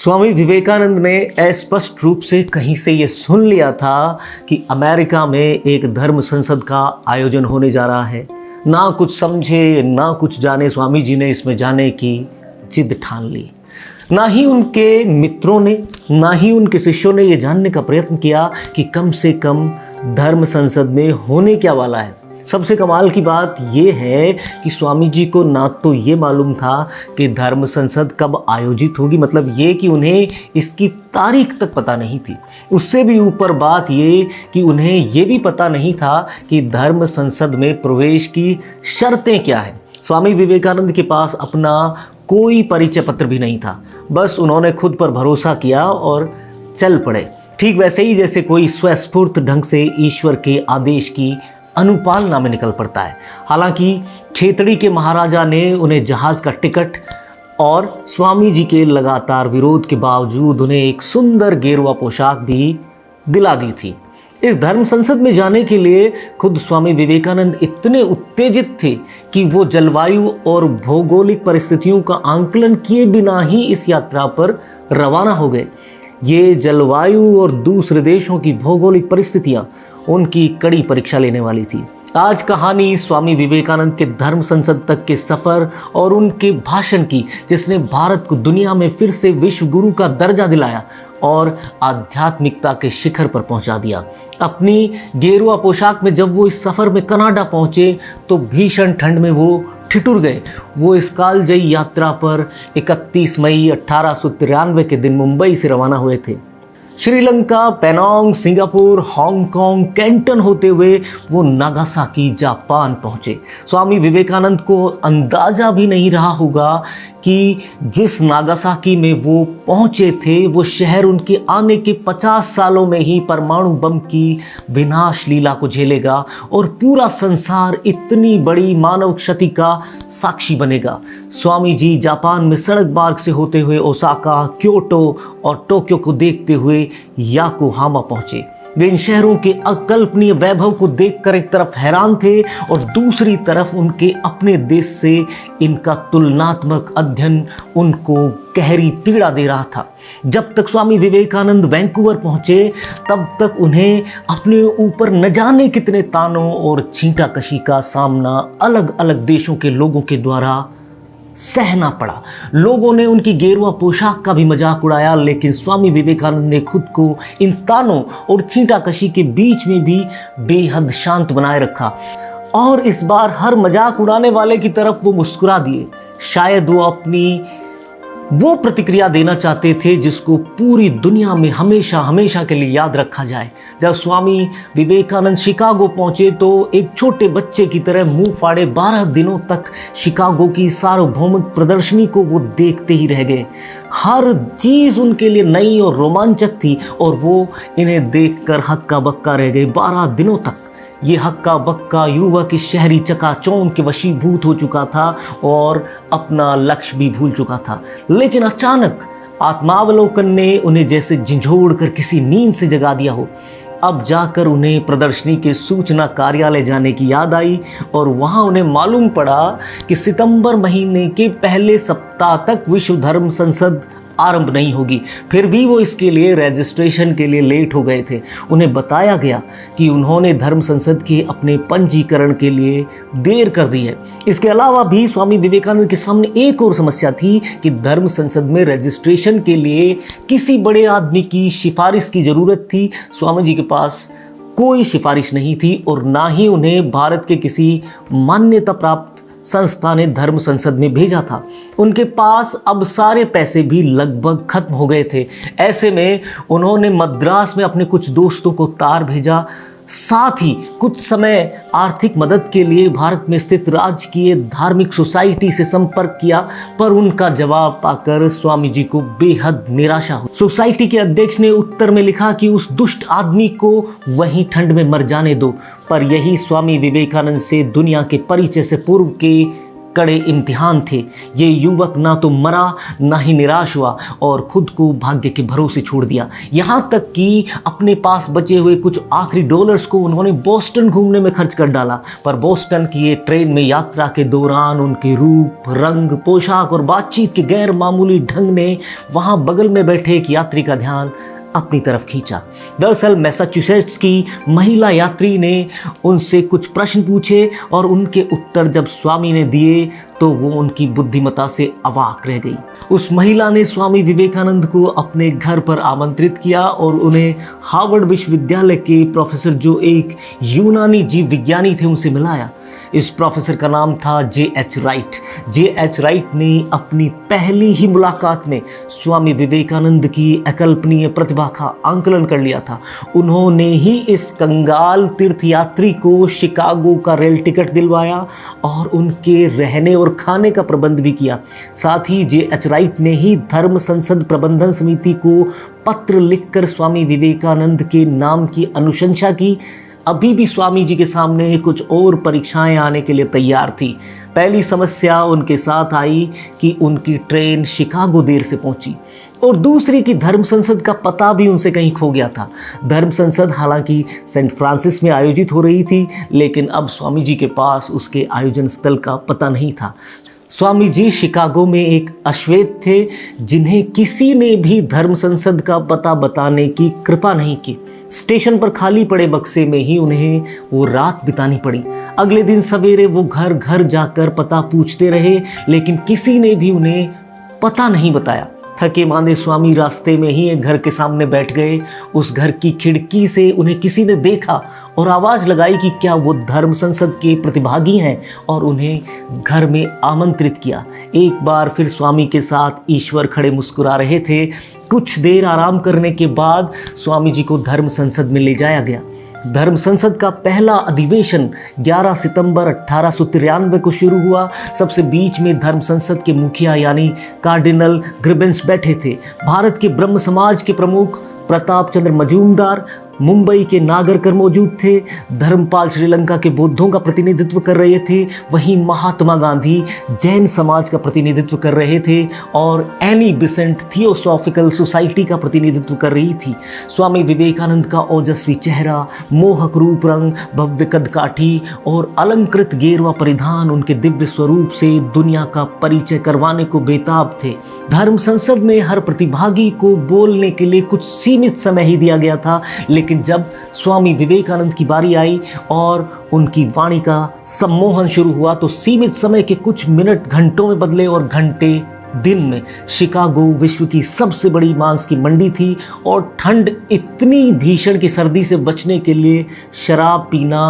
स्वामी विवेकानंद ने स्पष्ट रूप से कहीं से ये सुन लिया था कि अमेरिका में एक धर्म संसद का आयोजन होने जा रहा है। ना कुछ समझे ना कुछ जाने स्वामी जी ने इसमें जाने की जिद ठान ली। ना ही उनके मित्रों ने ना ही उनके शिष्यों ने ये जानने का प्रयत्न किया कि कम से कम धर्म संसद में होने क्या वाला है। सबसे कमाल की बात यह है कि स्वामी जी को ना तो ये मालूम था कि धर्म संसद कब आयोजित होगी, मतलब ये कि उन्हें इसकी तारीख तक पता नहीं थी। उससे भी ऊपर बात ये कि उन्हें ये भी पता नहीं था कि धर्म संसद में प्रवेश की शर्तें क्या हैं। स्वामी विवेकानंद के पास अपना कोई परिचय पत्र भी नहीं था। बस उन्होंने खुद पर भरोसा किया और चल पड़े, ठीक वैसे ही जैसे कोई स्वस्फूर्त ढंग से ईश्वर के आदेश की अनुपालना में निकल पड़ता है। हालांकि खेतड़ी के महाराजा ने उन्हें जहाज का टिकट और स्वामी जी के लगातार विरोध के बावजूद उन्हें एक सुंदर गेरुआ पोशाक भी दिला दी थी। इस धर्म संसद में जाने के लिए खुद स्वामी विवेकानंद इतने उत्तेजित थे कि वो जलवायु और भौगोलिक परिस्थितियों का आंकलन किए बिना ही इस यात्रा पर रवाना हो गए। ये जलवायु और दूसरे देशों की भौगोलिक परिस्थितियां उनकी कड़ी परीक्षा लेने वाली थी। आज कहानी स्वामी विवेकानंद के धर्म संसद तक के सफ़र और उनके भाषण की, जिसने भारत को दुनिया में फिर से विश्व गुरु का दर्जा दिलाया और आध्यात्मिकता के शिखर पर पहुंचा दिया। अपनी गेरुआ पोशाक में जब वो इस सफ़र में कनाडा पहुंचे तो भीषण ठंड में वो ठिठुर गए। वो इस कालजयी यात्रा पर 31 मई 1893 के दिन मुंबई से रवाना हुए थे। Sri Lanka, Penang, Singapore, Hong Kong, Canton होते हुए वो नागासाकी जापान पहुंचे। स्वामी विवेकानंद को अंदाज़ा भी नहीं रहा होगा कि जिस नागासाकी में वो पहुंचे थे वो शहर उनके आने के 50 सालों में ही परमाणु बम की विनाश लीला को झेलेगा और पूरा संसार इतनी बड़ी मानव क्षति का साक्षी बनेगा। स्वामी जी जापान में सड़क मार्ग से होते हुए ओसाका, क्योटो और टोक्यो को देखते हुए याकोहामा पहुंचे। वे इन शहरों के अकल्पनीय वैभव को देखकर एक तरफ हैरान थे और दूसरी तरफ उनके अपने देश से इनका तुलनात्मक अध्ययन उनको गहरी पीड़ा दे रहा था। जब तक स्वामी विवेकानंद वैंकूवर पहुंचे तब तक उन्हें अपने ऊपर न जाने कितने तानों और छींटाकशी का सामना अलग अलग देशों के लोगों के द्वारा सहना पड़ा। लोगों ने उनकी गेरुआ पोशाक का भी मजाक उड़ाया, लेकिन स्वामी विवेकानंद ने खुद को इन तानों और छींटाकशी के बीच में भी बेहद शांत बनाए रखा और इस बार हर मजाक उड़ाने वाले की तरफ वो मुस्कुरा दिए। शायद वो अपनी वो प्रतिक्रिया देना चाहते थे जिसको पूरी दुनिया में हमेशा हमेशा के लिए याद रखा जाए। जब स्वामी विवेकानंद शिकागो पहुंचे तो एक छोटे बच्चे की तरह मुंह फाड़े 12 दिनों तक शिकागो की सार्वभौमिक प्रदर्शनी को वो देखते ही रह गए। हर चीज़ उनके लिए नई और रोमांचक थी और वो इन्हें देखकर हक्का बक्का रह गए। 12 दिनों तक ये हक्का बक्का युवक इस शहरी चकाचौंध के वशीभूत हो चुका था और अपना लक्ष्य भी भूल चुका था। लेकिन अचानक आत्मावलोकन ने उन्हें जैसे झंझोड़ कर किसी नींद से जगा दिया हो। अब जाकर उन्हें प्रदर्शनी के सूचना कार्यालय जाने की याद आई और वहां उन्हें मालूम पड़ा कि सितंबर महीने के पहले सप्ताह तक विश्व धर्म संसद आरंभ नहीं होगी। फिर भी वो इसके लिए रजिस्ट्रेशन के लिए लेट हो गए थे। उन्हें बताया गया कि उन्होंने धर्म संसद के अपने पंजीकरण के लिए देर कर दी है। इसके अलावा भी स्वामी विवेकानंद के सामने एक और समस्या थी कि धर्म संसद में रजिस्ट्रेशन के लिए किसी बड़े आदमी की सिफारिश की ज़रूरत थी। स्वामी जी के पास कोई सिफारिश नहीं थी और ना ही उन्हें भारत के किसी मान्यता प्राप्त संस्था ने धर्म संसद में भेजा था। उनके पास अब सारे पैसे भी लगभग खत्म हो गए थे। ऐसे में उन्होंने मद्रास में अपने कुछ दोस्तों को तार भेजा, साथ ही कुछ समय आर्थिक मदद के लिए भारत में स्थित राजकीय धार्मिक सोसाइटी से संपर्क किया, पर उनका जवाब पाकर स्वामी जी को बेहद निराशा हुई। सोसाइटी के अध्यक्ष ने उत्तर में लिखा कि उस दुष्ट आदमी को वहीं ठंड में मर जाने दो, पर यही स्वामी विवेकानंद से दुनिया के परिचय से पूर्व के कड़े इम्तिहान थे। ये युवक ना तो मरा ना ही निराश हुआ और खुद को भाग्य के भरोसे छोड़ दिया। यहाँ तक कि अपने पास बचे हुए कुछ आखिरी डॉलर्स को उन्होंने बोस्टन घूमने में खर्च कर डाला। पर बोस्टन की ये ट्रेन में यात्रा के दौरान उनके रूप, रंग, पोशाक और बातचीत के गैर मामूली ढंग ने वहाँ बगल में बैठे एक यात्री का ध्यान अपनी तरफ खींचा। दरअसल मैसाचुसेट्स की महिला यात्री ने उनसे कुछ प्रश्न पूछे और उनके उत्तर जब स्वामी ने दिए तो वो उनकी बुद्धिमत्ता से अवाक रह गई। उस महिला ने स्वामी विवेकानंद को अपने घर पर आमंत्रित किया और उन्हें हार्वर्ड विश्वविद्यालय के प्रोफेसर, जो एक यूनानी जीव विज्ञानी थे, उनसे मिलाया। इस प्रोफेसर का नाम था J.H. राइट। J.H. राइट ने अपनी पहली ही मुलाकात में स्वामी विवेकानंद की अकल्पनीय प्रतिभा का आंकलन कर लिया था। उन्होंने ही इस कंगाल तीर्थयात्री को शिकागो का रेल टिकट दिलवाया और उनके रहने और खाने का प्रबंध भी किया। साथ ही J.H. राइट ने ही धर्म संसद प्रबंधन समिति को पत्र लिखकर स्वामी विवेकानंद के नाम की अनुशंसा की। अभी भी स्वामी जी के सामने कुछ और परीक्षाएं आने के लिए तैयार थी। पहली समस्या उनके साथ आई कि उनकी ट्रेन शिकागो देर से पहुंची और दूसरी कि धर्म संसद का पता भी उनसे कहीं खो गया था। धर्म संसद हालांकि सेंट फ्रांसिस में आयोजित हो रही थी, लेकिन अब स्वामी जी के पास उसके आयोजन स्थल का पता नहीं था। स्वामी जी शिकागो में एक अश्वेत थे जिन्हें किसी ने भी धर्म संसद का पता बताने की कृपा नहीं की। स्टेशन पर खाली पड़े बक्से में ही उन्हें वो रात बितानी पड़ी। अगले दिन सवेरे वो घर घर जाकर पता पूछते रहे, लेकिन किसी ने भी उन्हें पता नहीं बताया। थके मांदे स्वामी रास्ते में ही एक घर के सामने बैठ गए। उस घर की खिड़की से उन्हें किसी ने देखा और आवाज़ लगाई कि क्या वो धर्म संसद के प्रतिभागी हैं, और उन्हें घर में आमंत्रित किया। एक बार फिर स्वामी के साथ ईश्वर खड़े मुस्कुरा रहे थे। कुछ देर आराम करने के बाद स्वामी जी को धर्म संसद में ले जाया गया। धर्म संसद का पहला अधिवेशन 11 सितंबर 1893 को शुरू हुआ। सबसे बीच में धर्म संसद के मुखिया यानी कार्डिनल ग्रिबेंस बैठे थे। भारत के ब्रह्म समाज के प्रमुख प्रताप चंद्र मजूमदार मुंबई के नागरकर मौजूद थे। धर्मपाल श्रीलंका के बौद्धों का प्रतिनिधित्व कर रहे थे। वहीं महात्मा गांधी जैन समाज का प्रतिनिधित्व कर रहे थे और एनी बिसेंट थियोसॉफिकल सोसाइटी का प्रतिनिधित्व कर रही थी। स्वामी विवेकानंद का ओजस्वी चेहरा, मोहक रूप रंग, भव्य कदकाठी और अलंकृत गेरुआ परिधान उनके दिव्य स्वरूप से दुनिया का परिचय करवाने को बेताब थे। धर्म संसद में हर प्रतिभागी को बोलने के लिए कुछ सीमित समय ही दिया गया था, लेकिन जब स्वामी विवेकानंद की बारी आई और उनकी वाणी का सम्मोहन शुरू हुआ तो सीमित समय के कुछ मिनट घंटों में बदले और घंटे दिन में। शिकागो विश्व की सबसे बड़ी मांस की मंडी थी और ठंड इतनी भीषण की सर्दी से बचने के लिए शराब पीना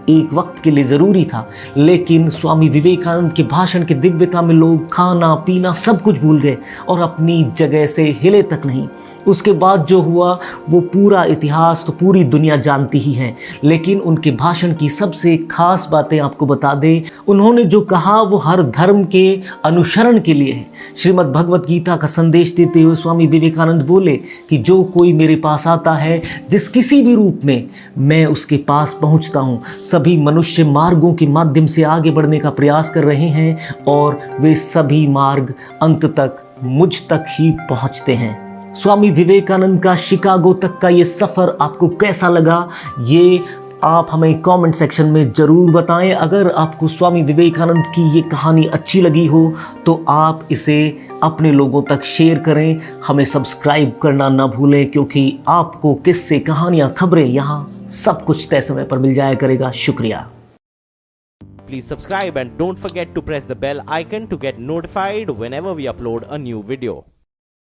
एक वक्त के लिए ज़रूरी था। लेकिन स्वामी विवेकानंद के भाषण की दिव्यता में लोग खाना पीना सब कुछ भूल गए और अपनी जगह से हिले तक नहीं। उसके बाद जो हुआ वो पूरा इतिहास तो पूरी दुनिया जानती ही है, लेकिन उनके भाषण की सबसे खास बातें आपको बता दें। उन्होंने जो कहा वो हर धर्म के अनुसरण के लिए है। श्रीमद् भगवत गीता का संदेश देते हुए स्वामी विवेकानंद बोले कि जो कोई मेरे पास आता है, जिस किसी भी रूप में, मैं उसके पास पहुंचता हूं। सभी मनुष्य मार्गों के माध्यम से आगे बढ़ने का प्रयास कर रहे हैं और वे सभी मार्ग अंत तक मुझ तक ही पहुंचते हैं। स्वामी विवेकानंद का शिकागो तक का ये सफ़र आपको कैसा लगा, ये आप हमें कमेंट सेक्शन में ज़रूर बताएं। अगर आपको स्वामी विवेकानंद की ये कहानी अच्छी लगी हो तो आप इसे अपने लोगों तक शेयर करें। हमें सब्सक्राइब करना ना भूलें, क्योंकि आपको किस्से, कहानियाँ, खबरें यहाँ सब कुछ तय समय पर मिल जाया करेगा। शुक्रिया। Please subscribe and don't forget to press the bell icon to get notified whenever we upload a new video.